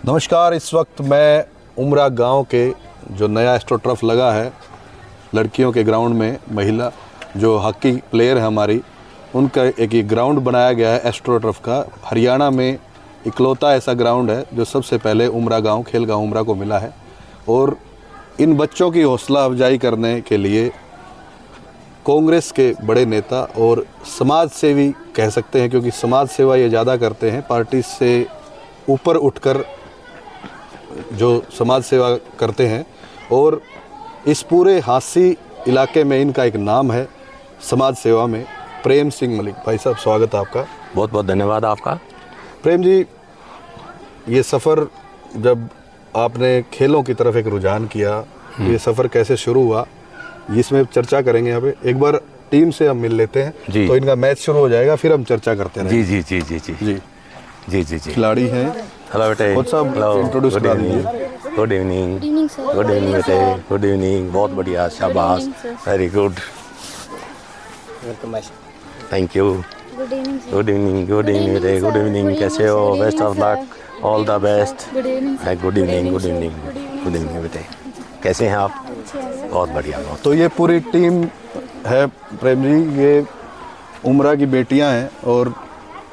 नमस्कार। इस वक्त मैं उमरा गांव के जो नया एस्ट्रोटर्फ लगा है लड़कियों के ग्राउंड में, महिला जो हॉकी प्लेयर है हमारी, उनका एक ये ग्राउंड बनाया गया है एस्ट्रोटर्फ का। हरियाणा में इकलौता ऐसा ग्राउंड है जो सबसे पहले उमरा गांव, खेल गांव उमरा को मिला है। और इन बच्चों की हौसला अफजाई करने के लिए कांग्रेस के बड़े नेता और समाज सेवी कह सकते हैं, क्योंकि समाज सेवा ये ज़्यादा करते हैं, पार्टी से ऊपर उठकर जो समाज सेवा करते हैं। और इस पूरे हांसी इलाके में इनका एक नाम है समाज सेवा में, प्रेम सिंह मलिक। भाई साहब, स्वागत है आपका। बहुत बहुत धन्यवाद आपका। प्रेम जी, ये सफ़र जब आपने खेलों की तरफ एक रुझान किया, ये सफ़र कैसे शुरू हुआ, इसमें चर्चा करेंगे। यहाँ पे एक बार टीम से हम मिल लेते हैं जी। तो इनका मैच शुरू हो जाएगा, फिर हम चर्चा करते हैं। जी जी जी जी जी जी जी जी जी। खिलाड़ी हैं। हेलो बेटे। खुद साहब इंट्रोड्यूस करा दीजिए। Good evening. Sir. Good evening बेटे। Good evening. बहुत बढ़िया, शाबाश, very good, thank you. Good evening sir. Good evening. Good evening बेटे। Good evening. कैसे हो? Best of luck, all the best. Good evening sir. Good evening. Good evening. Good evening बेटे। कैसे हैं आप? बहुत बढ़िया, बहुत। तो ये पूरी टीम है प्रेम जी, ये उमरा की बेटियां हैं और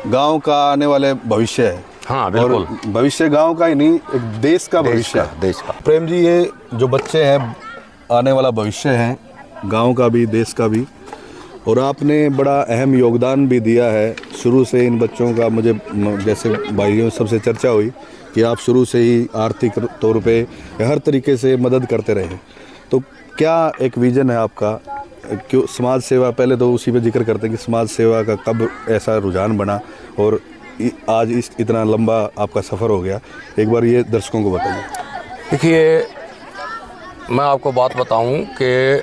गांव का आने वाले भविष्य है। हाँ बिल्कुल। और भविष्य गांव का ही नहीं, एक देश का भविष्य है। देश का। प्रेम जी, ये जो बच्चे हैं आने वाला भविष्य हैं, गांव का भी, देश का भी। और आपने बड़ा अहम योगदान भी दिया है शुरू से इन बच्चों का। मुझे जैसे भाइयों सबसे चर्चा हुई कि आप शुरू से ही आर्थिक तौर पे हर तरीके से मदद करते रहे। तो क्या एक विज़न है आपका, क्यों समाज सेवा, पहले तो उसी पे जिक्र करते हैं कि समाज सेवा का कब ऐसा रुझान बना और आज इस इतना लंबा आपका सफ़र हो गया, एक बार ये दर्शकों को बताइए। देखिए, मैं आपको बात बताऊं कि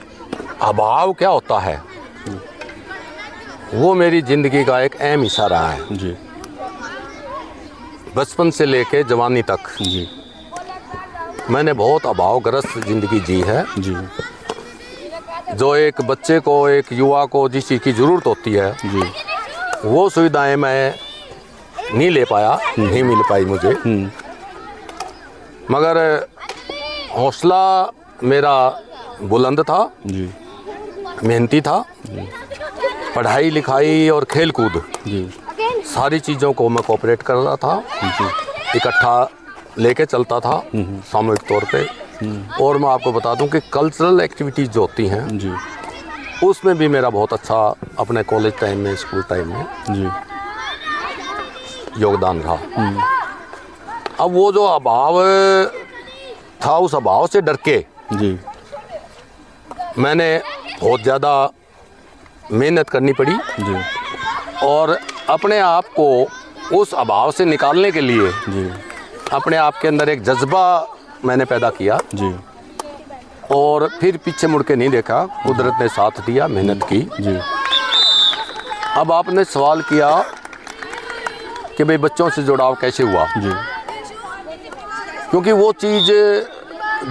अभाव क्या होता है, वो मेरी ज़िंदगी का एक अहम हिस्सा रहा है। जी बचपन से लेके जवानी तक जी मैंने बहुत अभावग्रस्त ज़िंदगी जी है। जी जो एक बच्चे को, एक युवा को जिस चीज़ की ज़रूरत होती है, जी वो सुविधाएं मैं नहीं ले पाया, नहीं मिल पाई मुझे। मगर हौसला मेरा बुलंद था, जी मेहनती था। पढ़ाई लिखाई और खेल कूद, जी सारी चीज़ों को मैं कोऑपरेट कर रहा था, इकट्ठा लेके चलता था सामूहिक तौर पे। और मैं आपको बता दूं कि कल्चरल एक्टिविटीज़ जो होती हैं जी उसमें भी मेरा बहुत अच्छा अपने कॉलेज टाइम में, स्कूल टाइम में जी योगदान रहा। अब वो जो अभाव था, उस अभाव से डर के जी मैंने बहुत ज़्यादा मेहनत करनी पड़ी जी और अपने आप को उस अभाव से निकालने के लिए जी अपने आप के अंदर एक जज्बा मैंने पैदा किया। जी और फिर पीछे मुड़ के नहीं देखा, कुदरत ने साथ दिया, मेहनत की। जी अब आपने सवाल किया कि भाई बच्चों से जुड़ाव कैसे हुआ, जी क्योंकि वो चीज़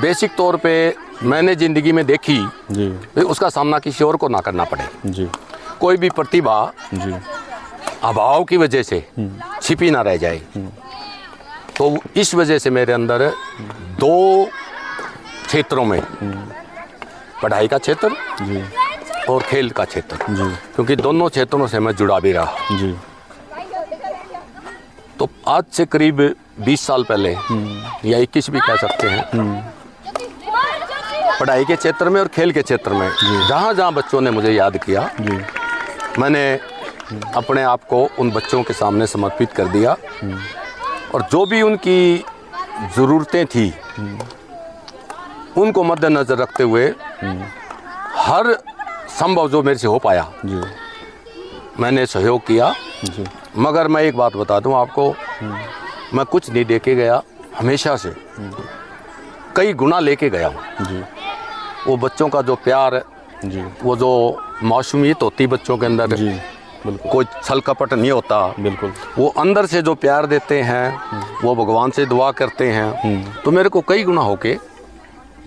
बेसिक तौर पे मैंने ज़िंदगी में देखी, जी उसका सामना किसी और को ना करना पड़े। जी कोई भी प्रतिभा जी अभाव की वजह से छिपी ना रह जाए। तो इस वजह से मेरे अंदर दो क्षेत्रों में, पढ़ाई का क्षेत्र जी और खेल का क्षेत्र, जी क्योंकि दोनों क्षेत्रों से मैं जुड़ा भी रहा। जी तो आज से करीब 20 साल पहले या 21 भी कह सकते हैं, पढ़ाई के क्षेत्र में और खेल के क्षेत्र में जहाँ जहाँ बच्चों ने मुझे याद किया, जी मैंने अपने आप को उन बच्चों के सामने समर्पित कर दिया। और जो भी उनकी ज़रूरतें थी उनको मद्देनज़र रखते हुए हर संभव जो मेरे से हो पाया जी मैंने सहयोग किया। जी मगर मैं एक बात बता दूं आपको, मैं कुछ नहीं दे के गया, हमेशा से कई गुना लेके गया हूँ। जी वो बच्चों का जो प्यार, जी वो जो मासूमियत होती बच्चों के अंदर, जी बिल्कुल कोई छल कपट नहीं होता, बिल्कुल। वो अंदर से जो प्यार देते हैं, वो भगवान से दुआ करते हैं, तो मेरे को कई गुना होके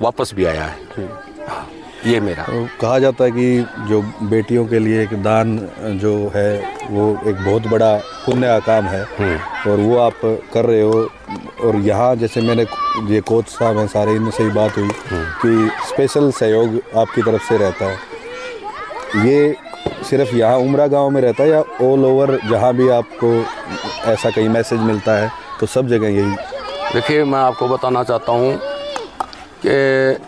वापस भी आया है। ठीक। ये मेरा तो कहा जाता है कि जो बेटियों के लिए एक दान जो है वो एक बहुत बड़ा पुण्य का काम है, और वो आप कर रहे हो। और यहाँ जैसे मैंने ये कोच साहब हैं सारे, इनसे ही बात हुई कि स्पेशल सहयोग आपकी तरफ से रहता है। ये सिर्फ यहाँ उमरा गांव में रहता है या ऑल ओवर जहाँ भी आपको ऐसा कहीं मैसेज मिलता है तो सब जगह यही? देखिए, मैं आपको बताना चाहता हूँ कि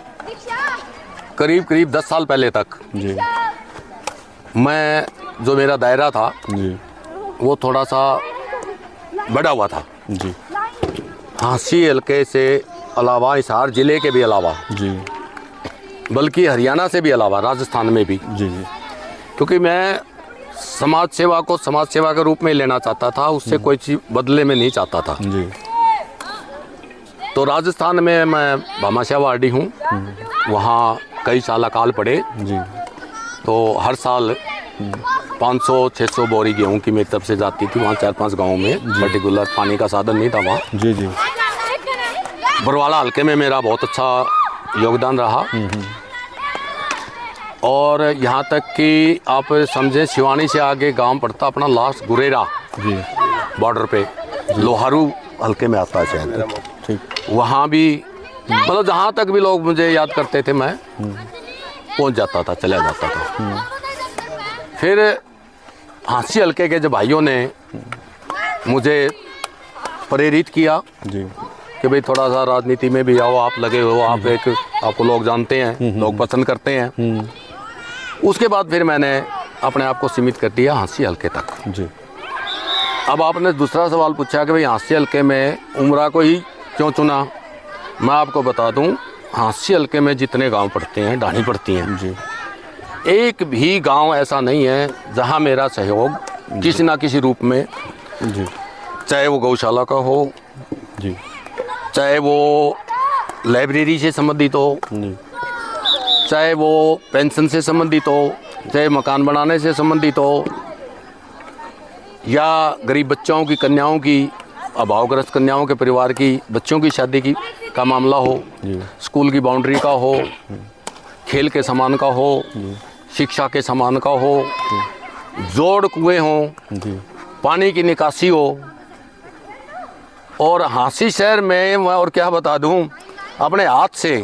करीब 10 साल पहले तक जी मैं जो मेरा दायरा था जी वो थोड़ा सा बड़ा हुआ था। जी हाँसी हल्के से अलावा, हिसार ज़िले के भी अलावा, जी बल्कि हरियाणा से भी अलावा, राजस्थान में भी, जी जी क्योंकि मैं समाज सेवा को समाज सेवा के रूप में लेना चाहता था, उससे कोई चीज़ बदले में नहीं चाहता था। जी तो राजस्थान में मैं भामाशाह वार्डी हूँ, वहाँ कई साल अकाल पड़े, जी तो हर साल 500-600 बोरी गेहूँ की मेरी तरफ से जाती थी वहाँ 4-5 गाँव में। पर्टिकुलर पानी का साधन नहीं था वहाँ। जी जी बरवाला हल्के में मेरा बहुत अच्छा योगदान रहा। और यहाँ तक कि आप समझें, शिवानी से आगे गांव पड़ता अपना लास्ट गुरेरा, जी बॉर्डर पे, लोहारू हल्के में आता है शायद। ठीक। वहाँ भी मतलब जहाँ तक भी लोग मुझे याद करते थे मैं पहुँच जाता था, चला जाता था। फिर हाँसी हल्के के जब भाइयों ने मुझे प्रेरित किया जी कि भाई थोड़ा सा राजनीति में भी आओ, आप लगे हो, आप एक, आपको लोग जानते हैं, लोग पसंद करते हैं। उसके बाद फिर मैंने अपने आप को सीमित कर दिया हाँसी हल्के तक। जी अब आपने दूसरा सवाल पूछा कि भाई हाँसी हल्के में उमरा को ही क्यों चुना। मैं आपको बता दूं, हाँसी हल्के में जितने गांव पड़ते हैं, ढाणी पड़ती हैं, जी एक भी गांव ऐसा नहीं है जहां मेरा सहयोग किसी ना किसी रूप में, जी चाहे वो गौशाला का हो, जी चाहे वो लाइब्रेरी से संबंधित हो, जी चाहे वो पेंशन से संबंधित हो, चाहे मकान बनाने से संबंधित हो, या गरीब बच्चों की, कन्याओं की, अभावग्रस्त कन्याओं के परिवार की बच्चों की शादी की का मामला हो, स्कूल की बाउंड्री का हो, खेल के सामान का हो, शिक्षा के सामान का हो, जोड़ कुएं हों, पानी की निकासी हो। और हाँसी शहर में मैं और क्या बता दूं, अपने हाथ से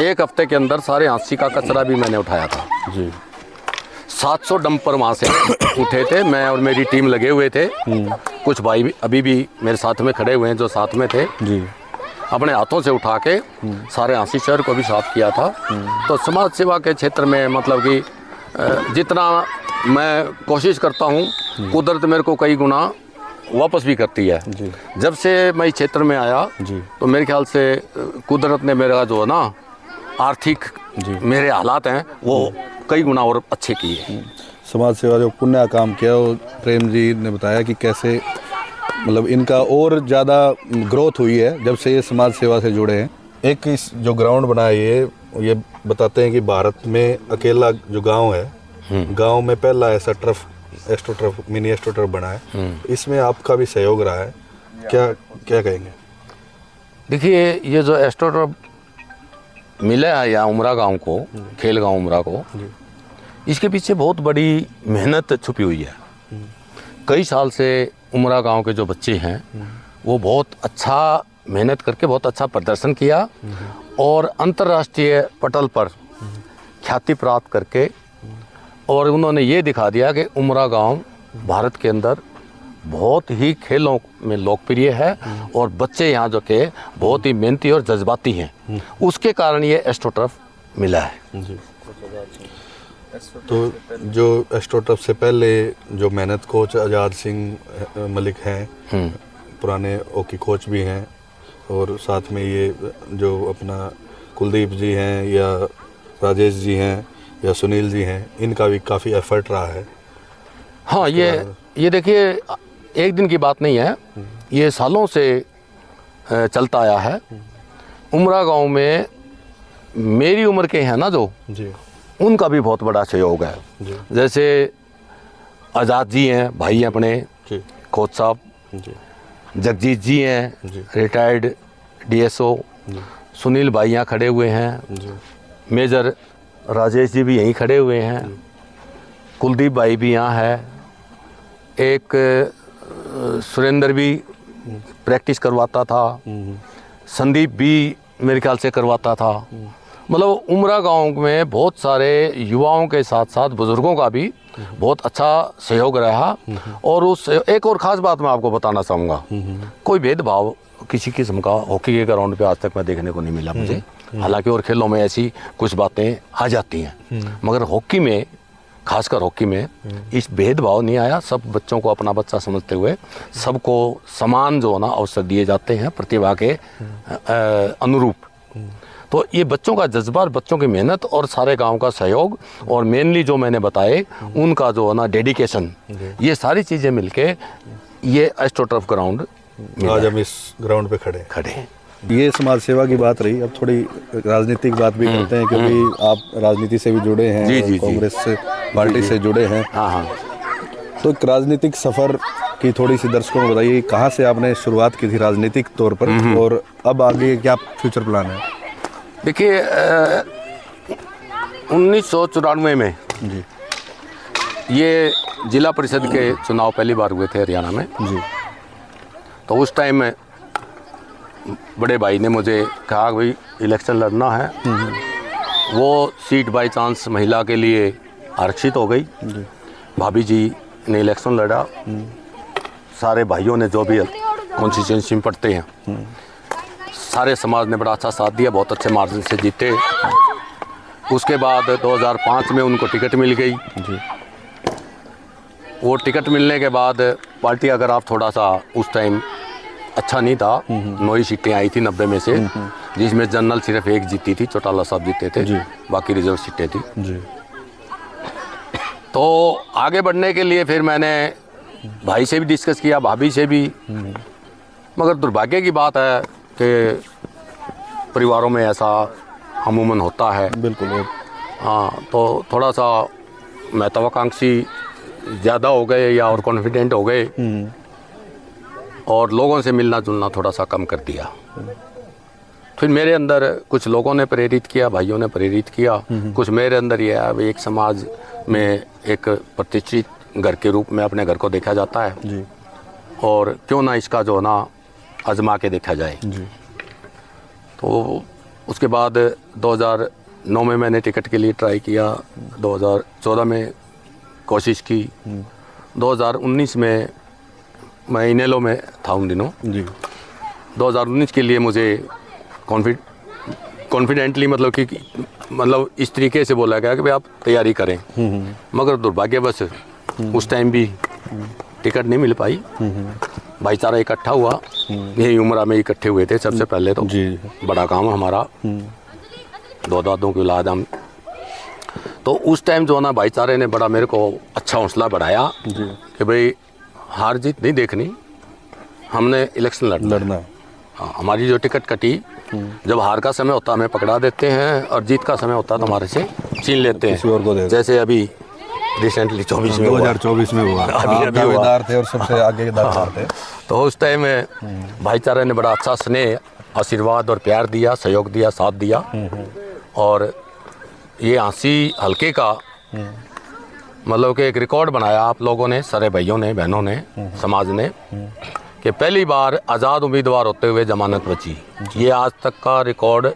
एक हफ्ते के अंदर सारे हाँसी का कचरा भी मैंने उठाया था। जी 700 डंपर वहाँ से उठे थे, मैं और मेरी टीम लगे हुए थे। कुछ भाई भी अभी भी मेरे साथ में खड़े हुए हैं जो साथ में थे। जी अपने हाथों से उठा के सारे हाँसी शहर को भी साफ किया था। तो समाज सेवा के क्षेत्र में मतलब कि जितना मैं कोशिश करता हूँ, कुदरत मेरे को कई गुना वापस भी करती है। जी जब से मैं इस क्षेत्र में आया जी तो मेरे ख्याल से कुदरत ने मेरा जो है ना आर्थिक मेरे हालात हैं वो कई गुना और अच्छे किए। समाज सेवा जो पुण्य काम किया, वो प्रेम जी ने बताया कि कैसे मतलब इनका और ज़्यादा ग्रोथ हुई है जब से ये समाज सेवा से जुड़े हैं। एक इस जो ग्राउंड बना है ये बताते हैं कि भारत में अकेला जो गांव है, गांव में पहला ऐसा astro trough, mini astro trough बना है। इसमें आपका भी सहयोग रहा है, क्या क्या कहेंगे? देखिए, ये जो एस्ट्रो ट्रफ मिला है या उमरा गांव को, खेल गांव उमरा को, इसके पीछे बहुत बड़ी मेहनत छुपी हुई है। कई साल से उमरा गांव के जो बच्चे हैं वो बहुत अच्छा मेहनत करके बहुत अच्छा प्रदर्शन किया और अंतर्राष्ट्रीय पटल पर ख्याति प्राप्त करके, और उन्होंने ये दिखा दिया कि उमरा गांव भारत के अंदर बहुत ही खेलों में लोकप्रिय है और बच्चे यहाँ जो के बहुत ही मेहनती और जज्बाती हैं। उसके कारण ये एस्ट्रो ट्रफ मिला है। जी। तो जो एस्ट्रो ट्रफ से पहले जो मेहनत कोच आज़ाद सिंह मलिक हैं, पुराने हॉकी कोच भी हैं, और साथ में ये जो अपना कुलदीप जी हैं या राजेश जी हैं या सुनील जी हैं, इनका भी काफ़ी एफर्ट रहा है। हाँ, ये देखिए एक दिन की बात नहीं है, ये सालों से चलता आया है। उमरा गांव में मेरी उम्र के हैं ना जो, जी, उनका भी बहुत बड़ा सहयोग है। जैसे आज़ाद जी हैं, भाई हैं अपने कोच साहब, जगजीत जी हैं रिटायर्ड DSO, सुनील भाई यहाँ खड़े हुए हैं, मेजर राजेश जी भी यहीं खड़े हुए हैं, कुलदीप भाई भी यहाँ है, एक सुरेंद्र भी प्रैक्टिस करवाता था, संदीप भी मेरे ख्याल से करवाता था। मतलब उमरा गांव में बहुत सारे युवाओं के साथ साथ बुजुर्गों का भी बहुत अच्छा सहयोग रहा। और उस एक और ख़ास बात मैं आपको बताना चाहूँगा, कोई भेदभाव किसी किस्म का हॉकी के ग्राउंड पे आज तक मैं देखने को नहीं मिला मुझे। हालांकि और खेलों में ऐसी कुछ बातें आ जाती हैं, मगर हॉकी में, खासकर हॉकी में इस भेदभाव नहीं आया। सब बच्चों को अपना बच्चा समझते हुए सबको समान जो ना अवसर दिए जाते हैं प्रतिभा के अनुरूप। तो ये बच्चों का जज्बा, बच्चों की मेहनत और सारे गांव का सहयोग और मेनली जो मैंने बताए उनका जो है ना डेडिकेशन, ये सारी चीज़ें मिलके ये एस्ट्रोटर्फ ग्राउंड आज हम इस ग्राउंड पे खड़े हैं। ये समाज सेवा की बात रही, अब थोड़ी राजनीतिक बात भी करते हैं, क्योंकि आप राजनीति से भी जुड़े हैं, जी, कांग्रेस से पार्टी से जुड़े हैं। हाँ। तो एक राजनीतिक सफ़र की थोड़ी सी दर्शकों को बताइए, कहाँ से आपने शुरुआत की थी राजनीतिक तौर पर, और अब आगे क्या फ्यूचर प्लान है? देखिए 1994 में जी ये जिला परिषद के चुनाव पहली बार हुए थे हरियाणा में जी। तो उस टाइम में बड़े भाई ने मुझे कहा भाई इलेक्शन लड़ना है। वो सीट बाय चांस महिला के लिए आरक्षित हो गई। भाभी जी ने इलेक्शन लड़ा। सारे भाइयों ने जो भी कॉन्स्टिट्यूंसी में पढ़ते हैं, सारे समाज ने बड़ा अच्छा साथ दिया, बहुत अच्छे मार्जिन से जीते। उसके बाद 2005 में उनको टिकट मिल गई। वो टिकट मिलने के बाद पार्टी अगर आप थोड़ा सा उस टाइम अच्छा नहीं था, 9 ही सीटें आई थी 90 में से, जिसमें जनरल सिर्फ एक जीती थी, चौटाला साहब जीते थे, बाकी रिजर्व सीटें थी जी। तो आगे बढ़ने के लिए फिर मैंने भाई से भी डिस्कस किया, भाभी से भी, मगर दुर्भाग्य की बात है कि परिवारों में ऐसा अमूमन होता है। बिल्कुल। हाँ, तो थोड़ा सा महत्वाकांक्षी ज़्यादा हो गए या और कॉन्फिडेंट हो गए और लोगों से मिलना जुलना थोड़ा सा कम कर दिया। फिर मेरे अंदर कुछ लोगों ने प्रेरित किया, भाइयों ने प्रेरित किया, कुछ मेरे अंदर ये है, एक समाज में एक प्रतिष्ठित घर के रूप में अपने घर को देखा जाता है जी। और क्यों ना इसका जो ना आजमा के देखा जाए जी। तो उसके बाद 2009 में मैंने टिकट के लिए ट्राई किया, 2014 में कोशिश की, 2019 में मैं इनेलो में था उन दिनों जी। 2019 के लिए मुझे कॉन्फिडेंटली मतलब इस तरीके से बोला गया कि भाई आप तैयारी करें, मगर दुर्भाग्यवश उस टाइम भी टिकट नहीं मिल पाई। भाईचारा इकट्ठा हुआ, यही उमरा में इकट्ठे हुए थे सबसे पहले तो जी। बड़ा काम हमारा, 2 दादों की औलाद हम। तो उस टाइम जो ना भाईचारे ने बड़ा मेरे को अच्छा हौसला बढ़ाया कि भाई हार जीत नहीं देखनी, हमने इलेक्शन लड़ना है। हाँ, हमारी जो टिकट कटी, जब हार का समय होता हमें पकड़ा देते हैं और जीत का समय होता तो हमारे से छीन लेते हैं, और को जैसे अभी रिसेंटली 2024 में हुआ। आप दावेदार थे और सबसे आगे दावेदार थे। तो उस टाइम में भाईचारे ने बड़ा अच्छा स्नेह, आशीर्वाद और प्यार दिया, सहयोग दिया, साथ दिया। और ये आंसी हल्के का मतलब कि एक रिकॉर्ड बनाया आप लोगों ने, सारे भाइयों ने, बहनों ने, समाज ने, कि पहली बार आज़ाद उम्मीदवार होते हुए जमानत बची। ये आज तक का रिकॉर्ड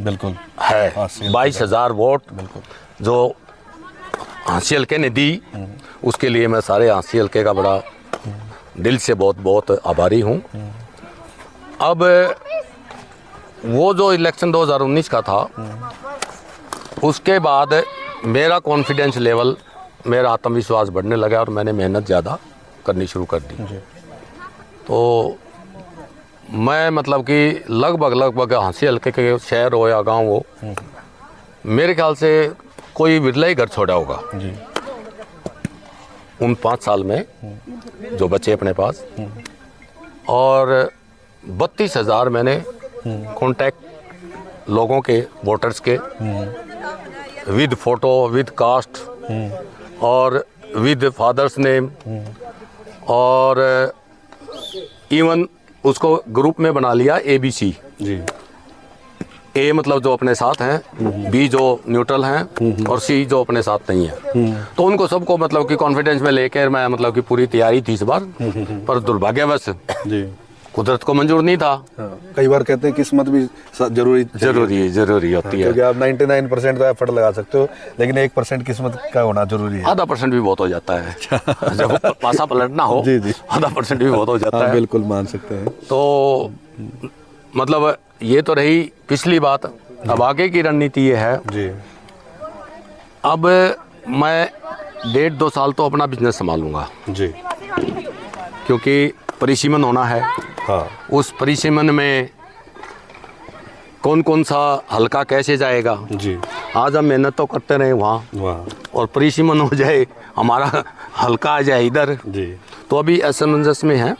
बिल्कुल है। 22,000 वोट जो आंसी हल्के ने दी, उसके लिए मैं सारे आंसी हल्के का बड़ा दिल से बहुत बहुत आभारी हूँ। अब वो जो इलेक्शन 2019 का था, उसके बाद मेरा कॉन्फिडेंस लेवल, मेरा आत्मविश्वास बढ़ने लगा और मैंने मेहनत ज़्यादा करनी शुरू कर दी। तो मैं मतलब कि लगभग आंसी हल्के के शहर हो या गांव हो, मेरे ख्याल से कोई बिरला ही घर छोड़ा होगा उन 5 साल में जो बचे अपने पास। और 32,000 मैंने कॉन्टैक्ट लोगों के, वोटर्स के, विद फोटो, विद कास्ट और विद फादर्स नेम, और इवन उसको ग्रुप में बना लिया ABC जी। A मतलब जो अपने साथ हैं, B जो न्यूट्रल हैं, और C जो अपने साथ नहीं है। तो उनको सबको मतलब कि कॉन्फिडेंस में लेकर मैं मतलब कि पूरी तैयारी थी इस बार, पर दुर्भाग्यवश जी कुदरत को मंजूर नहीं था। कई बार कहते हैं किस्मत भी जरूरी होती है, क्योंकि आप 99% तो एफर्ट लगा सकते हो, लेकिन 1% किस्मत का होना जरूरी है। आधा % भी बहुत हो जाता है जब पासा पलटना हो। जी जी, आधा % भी बहुत हो जाता है। बिल्कुल मान सकते हैं। तो मतलब ये तो रही पिछली बात। अब आगे की रणनीति ये है जी, अब मैं 1.5-2 साल तो अपना बिजनेस संभालूंगा, जी, क्योंकि परिसीमन होना है। हाँ, उस परिसीमन में कौन कौन सा हल्का कैसे जाएगा, जी, आज हम मेहनत तो करते रहे वहाँ, वाह, और परिसीमन हो जाए हमारा हल्का आ जाए इधर, जी। तो अभी असमंजस में है।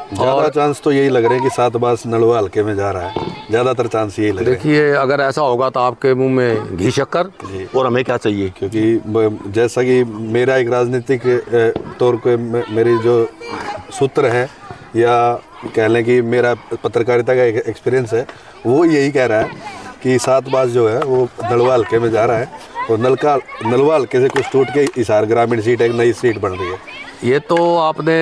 ज़्यादा चांस तो यही लग रहे हैं कि 7 बार नलवा हल्के में जा रहा है, ज़्यादातर चांस यही लग रहे हैं। देखिए अगर ऐसा होगा तो आपके मुंह में घी शक्कर, और हमें क्या चाहिए। क्योंकि जैसा कि मेरा एक राजनीतिक तौर पे मेरी जो सूत्र है, या कह लें कि मेरा पत्रकारिता का एक एक्सपीरियंस है, वो यही कह रहा है कि 7 बार जो है वो नलवा हल्के में जा रहा है, और नलवा हल्के से कुछ टूट के हिसार ग्रामीण सीट एक नई सीट बन रही है। ये तो आपने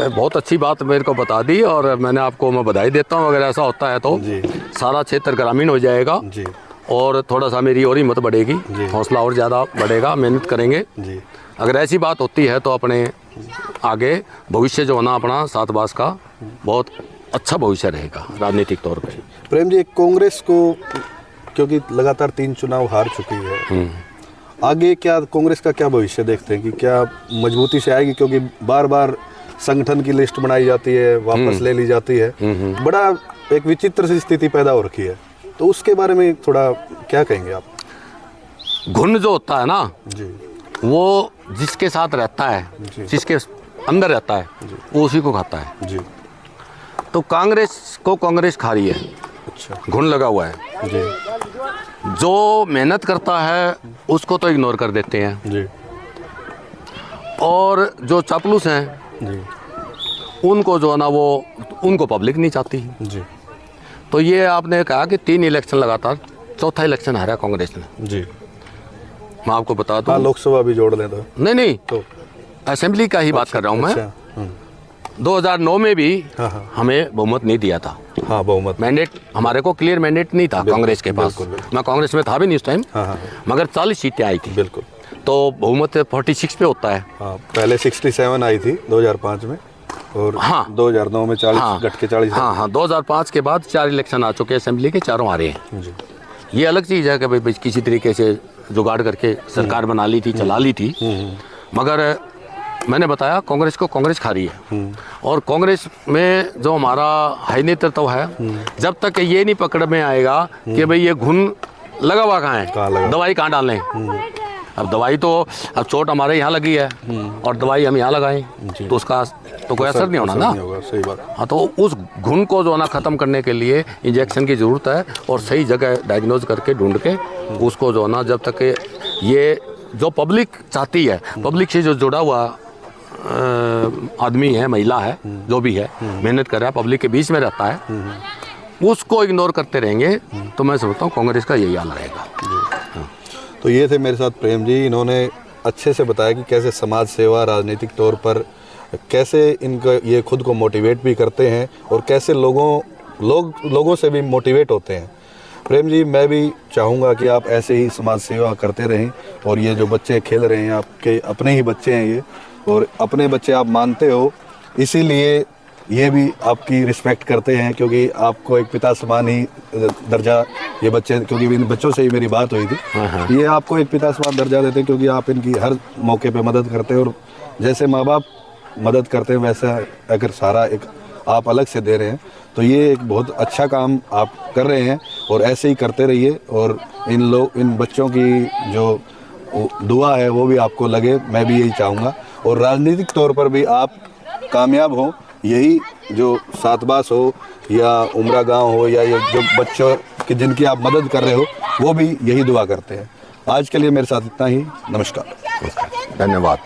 बहुत अच्छी बात मेरे को बता दी, और मैं बधाई देता हूँ। अगर ऐसा होता है तो जी, सारा क्षेत्र ग्रामीण हो जाएगा, जी, और थोड़ा सा मेरी और हिम्मत बढ़ेगी, हौसला और ज़्यादा बढ़ेगा, मेहनत करेंगे। जी। अगर ऐसी बात होती है तो अपने आगे भविष्य जो होना अपना 7 बार का बहुत अच्छा भविष्य रहेगा राजनीतिक तौर पे। प्रेम जी, एक कांग्रेस को क्योंकि लगातार 3 चुनाव हार चुकी है, आगे क्या कांग्रेस का क्या भविष्य देखते हैं कि क्या मजबूती से आएगी? क्योंकि बार बार संगठन की लिस्ट बनाई जाती है, वापस ले ली जाती है, बड़ा एक विचित्र सी स्थिति पैदा हो रखी है, तो उसके बारे में थोड़ा क्या कहेंगे आप? घुन जो होता है ना जी, वो जिसके साथ रहता है, जिसके अंदर रहता है, वो उसी को खाता है। जी, तो कांग्रेस को कांग्रेस खा रही है, अच्छा, घुन लगा हुआ है। जी, जो मेहनत करता है उसको तो इग्नोर कर देते हैं, जी, और जो चापलूस हैं जी, उनको जो है ना वो उनको पब्लिक नहीं चाहती। जी, तो ये आपने कहा कि 3 इलेक्शन लगातार, चौथा इलेक्शन हारा कांग्रेस ने। जी। मैं आपको बता हाँ, दूं, लोकसभा भी जोड़ लें तो नहीं तो असेंबली का ही बात कर रहा हूँ मैं। अच्छा, 2009 में भी हाँ, हमें बहुमत नहीं दिया था, हाँ, बहुमत, मैंडेट हमारे को क्लियर मैंडेट नहीं था कांग्रेस के पास। बिल्कुल। मैं कांग्रेस में था भी नहीं उस टाइम, हाँ, मगर 40 सीटें आई थी, बिल्कुल। तो बहुमत 46 पे होता है। हाँ, पहले 67 आई थी 2005 में, और हाँ, 2009 में 40 हाँ, घट के 40। हाँ, 2005 के बाद 4 इलेक्शन आ चुके हैं असेंबली के, चारों हारे हैं। जी, ये अलग चीज़ है कि भाई किसी तरीके से जुगाड़ करके सरकार बना ली थी, चला ली थी, मगर मैंने बताया कांग्रेस को कांग्रेस खा रही है। और कांग्रेस में जो हमारा हाई नेतृत्व है, जब तक ये नहीं पकड़ में आएगा कि भाई ये घुन लगा हुआ कहाँ है, दवाई कहाँ डालें। अब दवाई तो अब चोट हमारे यहाँ लगी है और दवाई हम यहाँ लगाएं, तो उसका तो कोई असर नहीं होना ना। सही बात। हाँ, तो उस घुन को जो है ना ख़त्म करने के लिए इंजेक्शन की ज़रूरत है, और सही जगह डायग्नोज करके ढूंढ के उसको जो है ना, जब तक ये जो पब्लिक चाहती है, पब्लिक से जो जुड़ा हुआ आदमी है, महिला है, जो भी है, मेहनत कर रहा है, पब्लिक के बीच में रहता है, उसको इग्नोर करते रहेंगे तो मैं समझता हूँ कांग्रेस का यही हाल रहेगा। तो ये थे मेरे साथ प्रेम जी, इन्होंने अच्छे से बताया कि कैसे समाज सेवा राजनीतिक तौर पर कैसे इनका ये खुद को मोटिवेट भी करते हैं, और कैसे लोगों से भी मोटिवेट होते हैं। प्रेम जी, मैं भी चाहूँगा कि आप ऐसे ही समाज सेवा करते रहें, और ये जो बच्चे खेल रहे हैं आपके अपने ही बच्चे हैं ये, और अपने बच्चे आप मानते हो, इसीलिए ये भी आपकी रिस्पेक्ट करते हैं, क्योंकि आपको एक पिता समान ही दर्जा ये बच्चे, क्योंकि इन बच्चों से ही मेरी बात हुई थी, ये आपको एक पिता समान दर्जा देते हैं, क्योंकि आप इनकी हर मौके पे मदद करते हैं, और जैसे माँ बाप मदद करते हैं वैसा अगर सारा एक आप अलग से दे रहे हैं, तो ये एक बहुत अच्छा काम आप कर रहे हैं, और ऐसे ही करते रहिए। और इन बच्चों की जो दुआ है वो भी आपको लगे, मैं भी यही चाहूँगा, और राजनीतिक तौर पर भी आप कामयाब हो, यही जो 7 बास हो या उमरा गांव हो, या ये जो बच्चों की जिनकी आप मदद कर रहे हो, वो भी यही दुआ करते हैं। आज के लिए मेरे साथ इतना ही। नमस्कार। धन्यवाद।